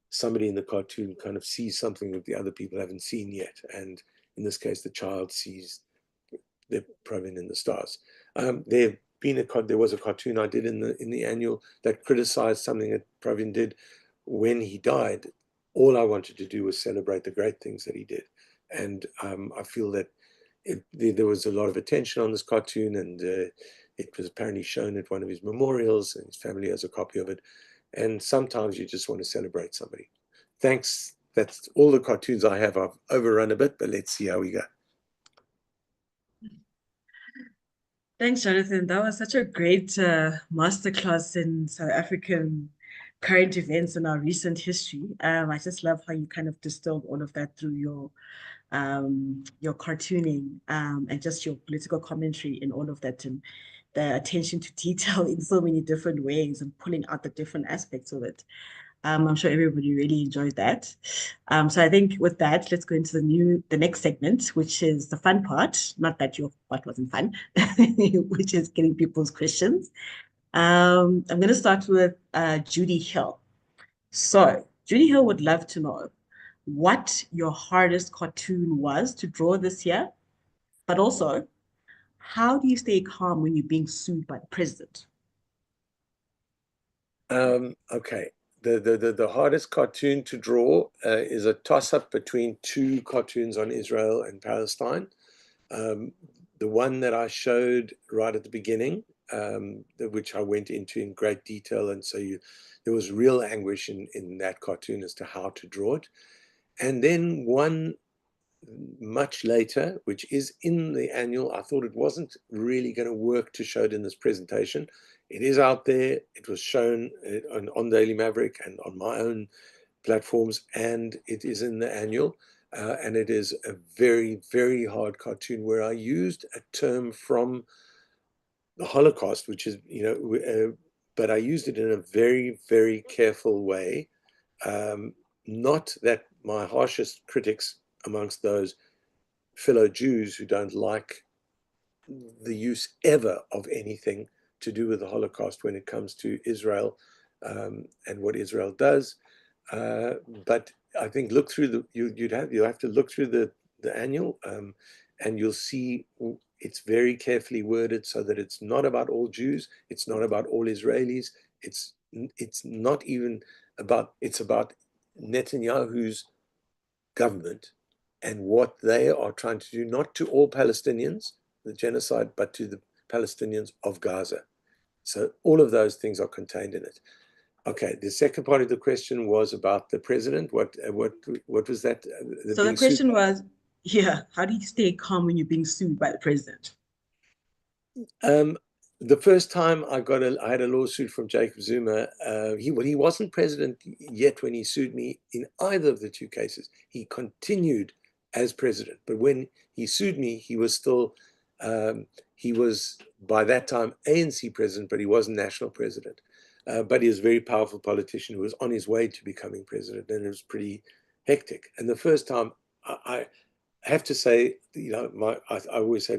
somebody in the cartoon kind of sees something that the other people haven't seen yet. And in this case, the child sees the Pravin in the stars. There was a cartoon I did in the annual that criticized something that Pravin did when he died. All I wanted to do was celebrate the great things that he did. And I feel that there was a lot of attention on this cartoon, and it was apparently shown at one of his memorials, and his family has a copy of it. And sometimes you just want to celebrate somebody. Thanks. That's all the cartoons I have. I've overrun a bit, but let's see how we go. Thanks, Jonathan. That was such a great masterclass in South African current events and our recent history. I just love how you kind of distilled all of that through your cartooning and just your political commentary and all of that, and the attention to detail in so many different ways and pulling out the different aspects of it. I'm sure everybody really enjoyed that. So I think with that, let's go into the next segment, which is the fun part. Not that your part wasn't fun, which is getting people's questions. I'm going to start with Judy Hill. So Judy Hill would love to know what your hardest cartoon was to draw this year, but also how do you stay calm when you're being sued by the president? Okay. The hardest cartoon to draw is a toss-up between two cartoons on Israel and Palestine. The one that I showed right at the beginning, which I went into in great detail, and so there was real anguish in that cartoon as to how to draw it. And then one much later, which is in the annual. I thought it wasn't really going to work to show it in this presentation. It is out there. It was shown on Daily Maverick and on my own platforms, and it is in the annual. And it is a very, very hard cartoon where I used a term from the Holocaust, which is, but I used it in a very, very careful way. Not that my harshest critics amongst those fellow Jews who don't like the use ever of anything to do with the Holocaust when it comes to Israel and what Israel does. But I think look through you'll have to look through the annual and you'll see it's very carefully worded so that it's not about all Jews, it's not about all Israelis, it's not even about, it's about Netanyahu's government and what they are trying to do, not to all Palestinians, the genocide, but to the Palestinians of Gaza. So all of those things are contained in it. Okay, the second part of the question was about the president. What was that? So the question was, yeah, how do you stay calm when you're being sued by the president? The first time I had a lawsuit from Jacob Zuma. He wasn't president yet when he sued me in either of the two cases. He continued as president. But when he sued me, he was still, he was by that time ANC president, but he wasn't national president. But he was a very powerful politician who was on his way to becoming president, and it was pretty hectic. And the first time, I have to say, I always say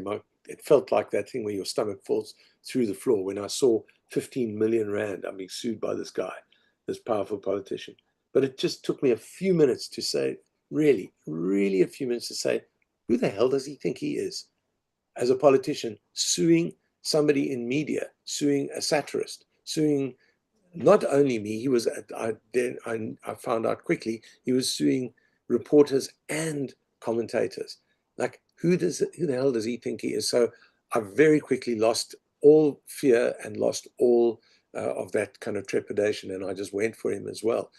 it felt like that thing where your stomach falls through the floor when I saw 15 million rand. I'm being sued by this guy, this powerful politician. But it just took me a few minutes to say, really, really a few minutes to say, who the hell does he think he is? As a politician, suing somebody in media, suing a satirist, suing not only me, he was, I found out quickly, he was suing reporters and commentators. Like, who the hell does he think he is? So I very quickly lost all fear and lost all of that kind of trepidation, and I just went for him as well.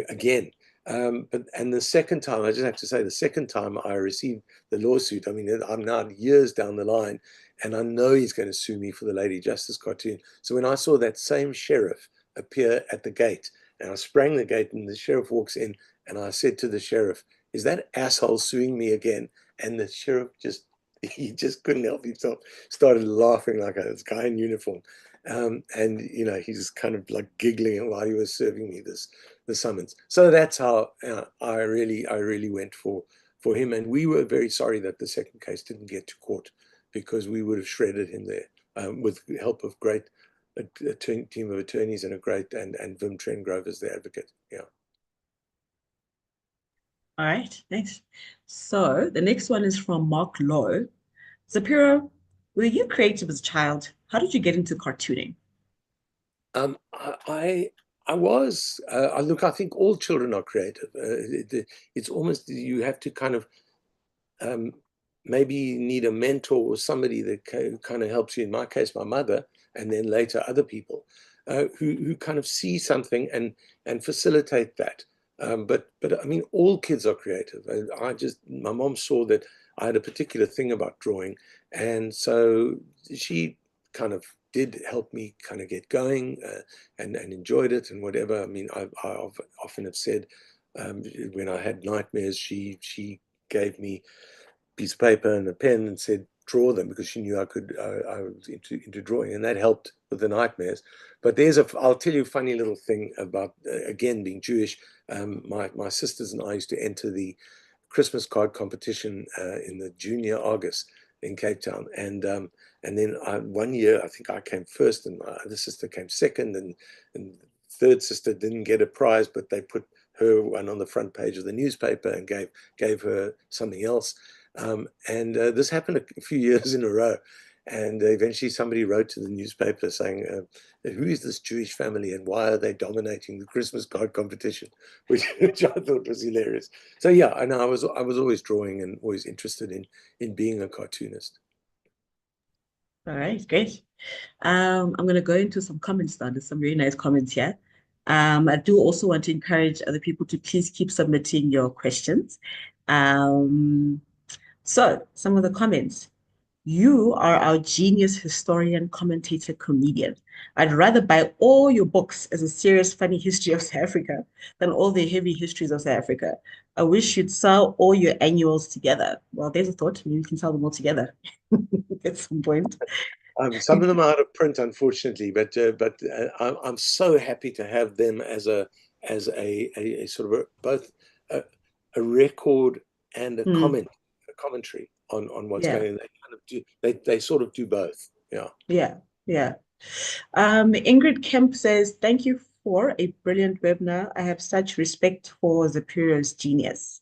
Again, and the second time, I just have to say, the second time I received the lawsuit, I mean, I'm now years down the line, and I know he's going to sue me for the Lady Justice cartoon. So when I saw that same sheriff appear at the gate, and I sprang the gate, and the sheriff walks in, and I said to the sheriff, "Is that asshole suing me again?" And the sheriff he just couldn't help himself, started laughing like this guy in uniform. And he's kind of like giggling while he was serving me the summons. So that's how I really went for him, and we were very sorry that the second case didn't get to court, because we would have shredded him there, with the help of a team of attorneys and and Wim Trenggrove as the advocate. Yeah. All right, thanks. So the next one is from Mark Lowe. Zapiro, were you creative as a child? How did you get into cartooning? I was. Look, I think all children are creative. It's almost, you have to kind of um, maybe need a mentor or somebody that kind of helps you. In my case, my mother, and then later other people who kind of see something and facilitate that. But I mean, all kids are creative. My mom saw that I had a particular thing about drawing, and so she kind of did help me kind of get going, and enjoyed it and whatever. I mean, I often have said, when I had nightmares, she gave me piece of paper and a pen and said, draw them, because she knew I was into drawing, and that helped with the nightmares. But I'll tell you a funny little thing about, again, being Jewish. My sisters and I used to enter the Christmas card competition in the junior August in Cape Town. And then one year, I think I came first, and my other sister came second, and third sister didn't get a prize, but they put her one on the front page of the newspaper and gave her something else. And this happened a few years in a row. And eventually somebody wrote to the newspaper saying, who is this Jewish family and why are they dominating the Christmas card competition? Which I thought was hilarious. So yeah, I know I was always drawing and always interested in being a cartoonist. All right, great. I'm going to go into some comments now. There's some really nice comments here. I do also want to encourage other people to please keep submitting your questions. So some of the comments. You are our genius historian, commentator, comedian. I'd rather buy all your books as a serious, funny history of South Africa than all the heavy histories of South Africa. I wish you'd sell all your annuals together. Well, there's a thought. Maybe we can sell them all together at some point. Some of them are out of print, unfortunately, but I'm so happy to have them as a sort of both a record and a Hmm. commentary on what's Yeah, going on. They kind of they sort of do both. Yeah. yeah, yeah. Ingrid Kemp says, thank you for a brilliant webinar. I have such respect for Zapiro's genius.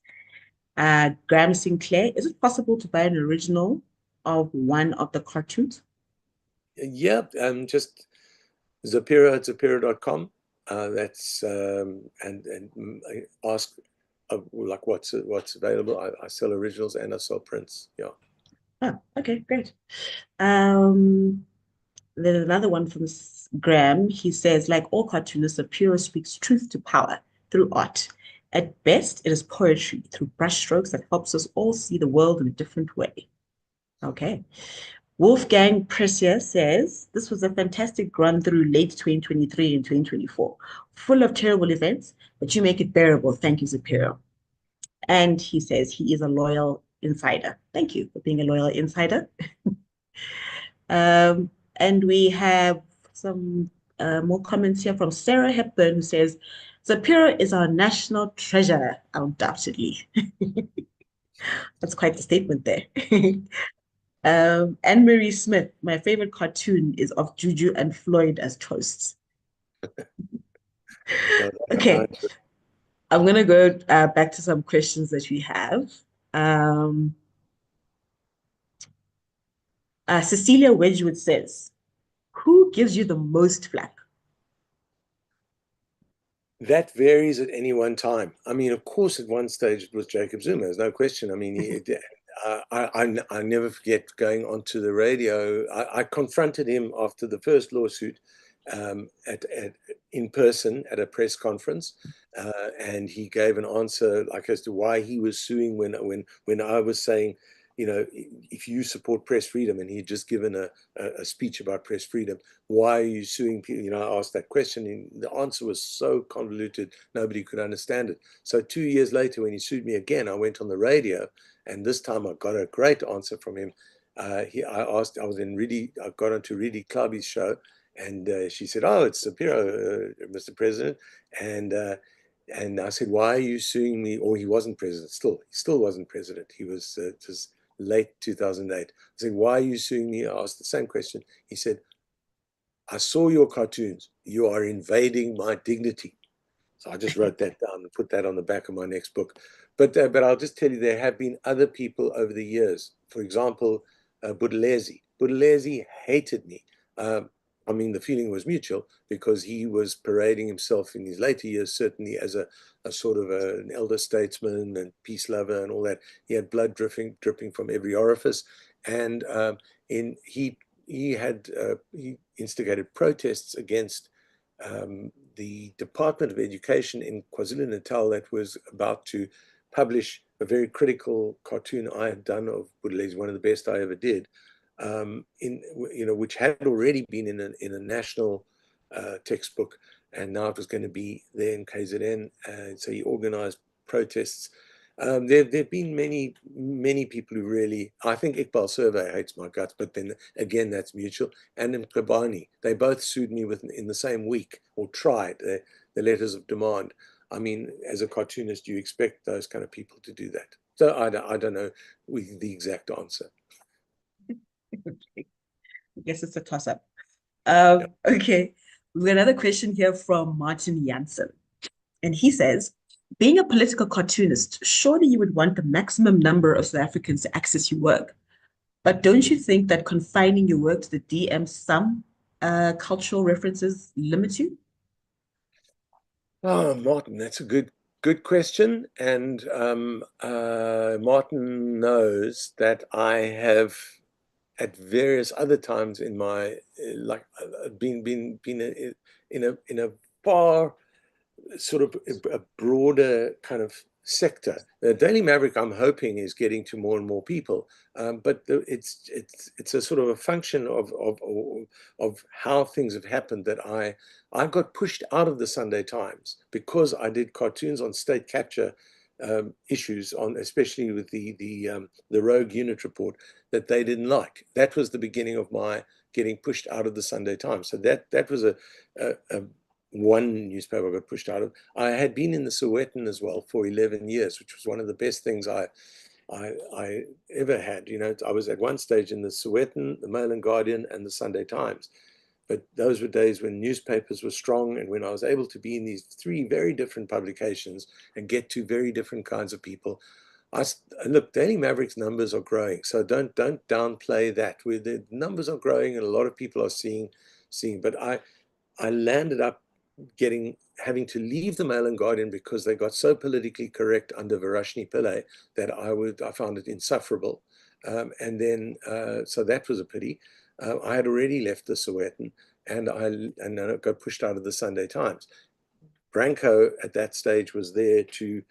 Graham Sinclair, is it possible to buy an original of one of the cartoons? Yeah, just Zapiro at Zapiro.com. That's and ask like what's available. I sell originals and I sell prints. Yeah. Oh, okay, great. Um, there's another one from Graham. He says, like all cartoonists, Zapiro speaks truth to power through art. At best, it is poetry through brushstrokes that helps us all see the world in a different way. Okay. Wolfgang Pressier says, this was a fantastic run through late 2023 and 2024, full of terrible events, but you make it bearable. Thank you, Zapiro. And he says he is a loyal insider. Thank you for being a loyal insider. And we have some more comments here from Sarah Hepburn, who says, Zapiro is our national treasure, undoubtedly. That's quite the statement there. Anne Marie Smith, my favorite cartoon is of Juju and Floyd as toasts. No, Okay, I'm going to go back to some questions that we have. Um, Cecilia Wedgwood says, who gives you the most flack? that varies at any one time. I mean, of course, at one stage it was Jacob Zuma. There's no question. I mean, I never forget going onto the radio. I confronted him after the first lawsuit in person at a press conference, and he gave an answer like as to why he was suing when I was saying, you know, if you support press freedom, and he'd just given a speech about press freedom, why are you suing people? You know, I asked that question, and the answer was so convoluted, nobody could understand it. So 2 years later, when he sued me again, I went on the radio, and this time I got a great answer from him. I got onto Reedy Clubby's show, and she said, "Oh, it's Zapiro, Mr. President," and uh, and I said, "Why are you suing me?" Or he wasn't president. He still wasn't president. He was just late 2008. I said, "Why are you suing me?" I asked the same question. He said, "I saw your cartoons. You are invading my dignity." So I just wrote that down and put that on the back of my next book. But I'll just tell you, there have been other people over the years. For example, Buthelezi. Buthelezi hated me. I mean, the feeling was mutual because he was parading himself in his later years, certainly as a sort of an elder statesman and peace lover and all that. He had blood dripping from every orifice, and he instigated protests against the Department of Education in KwaZulu-Natal that was about to publish a very critical cartoon I had done of Buthelezi, one of the best I ever did, which had already been in a national textbook, and now it was going to be there in KZN. And so he organized protests. There've been many people who really, I think Iqbal Survey hates my guts, but then again, that's mutual. And in Kobani, they both sued me in the same week, or tried the letters of demand. I mean, as a cartoonist, you expect those kind of people to do that. So I don't know the exact answer. I guess it's a toss-up. Yeah. Okay, we've got another question here from Martin Janssen. And he says, being a political cartoonist, surely you would want the maximum number of South Africans to access your work. But don't you think that confining your work to the DM some cultural references limits you? Oh, Martin, that's a good question. And Martin knows that I have at various other times in my been in a far sort of a broader kind of sector. The Daily Maverick, I'm hoping, is getting to more and more people, but it's a sort of a function of how things have happened that I got pushed out of the Sunday Times because I did cartoons on state capture issues, on especially with the rogue unit report that they didn't like. That was the beginning of my getting pushed out of the Sunday Times. So that was a one newspaper I got pushed out of. I had been in the Sowetan as well for 11 years, which was one of the best things I ever had. You know, I was at one stage in the Sowetan, the Mail and Guardian, and the Sunday Times. But those were days when newspapers were strong and when I was able to be in these three very different publications and get to very different kinds of people. Look, Daily Maverick's numbers are growing, so don't downplay that. The numbers are growing and a lot of people are seeing. But I landed up having to leave the Mail and Guardian because they got so politically correct under Varashni Pillay that I found it insufferable. And then so that was a pity. I had already left the Sowetan, and then I got pushed out of the Sunday Times. Branko at that stage was there to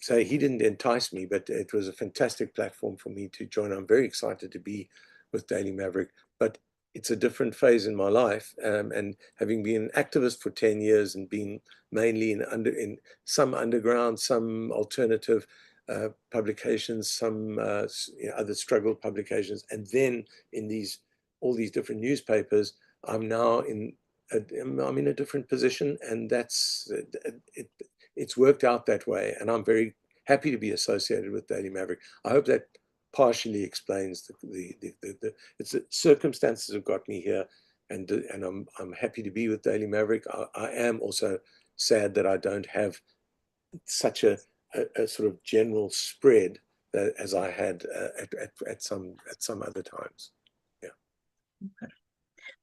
say he didn't entice me, but it was a fantastic platform for me to join. I'm very excited to be with Daily Maverick, but it's a different phase in my life. And having been an activist for 10 years and being mainly in some underground, some alternative, publications, some other struggle publications, and then in all these different newspapers, I'm now I'm in a different position, and it's worked out that way, and I'm very happy to be associated with Daily Maverick. I hope that partially explains it's the circumstances have got me here, and I'm happy to be with Daily Maverick. I am also sad that I don't have such a sort of general spread as I had at some other times. Yeah. Okay.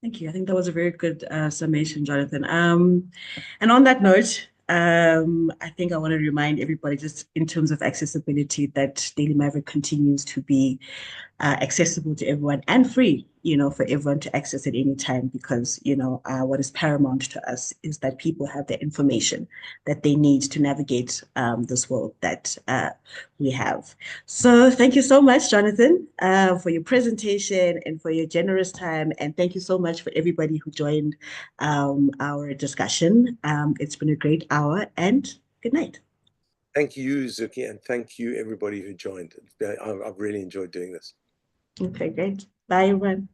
Thank you. I think that was a very good summation, Jonathan. And on that note, I think I want to remind everybody, just in terms of accessibility, that Daily Maverick continues to be accessible to everyone and free, for everyone to access at any time, because, what is paramount to us is that people have the information that they need to navigate this world that we have. So thank you so much, Jonathan, for your presentation and for your generous time. And thank you so much for everybody who joined our discussion. It's been a great hour, and good night. Thank you, Zuki, and thank you everybody who joined. I've really enjoyed doing this. Okay, great. Bye, everyone.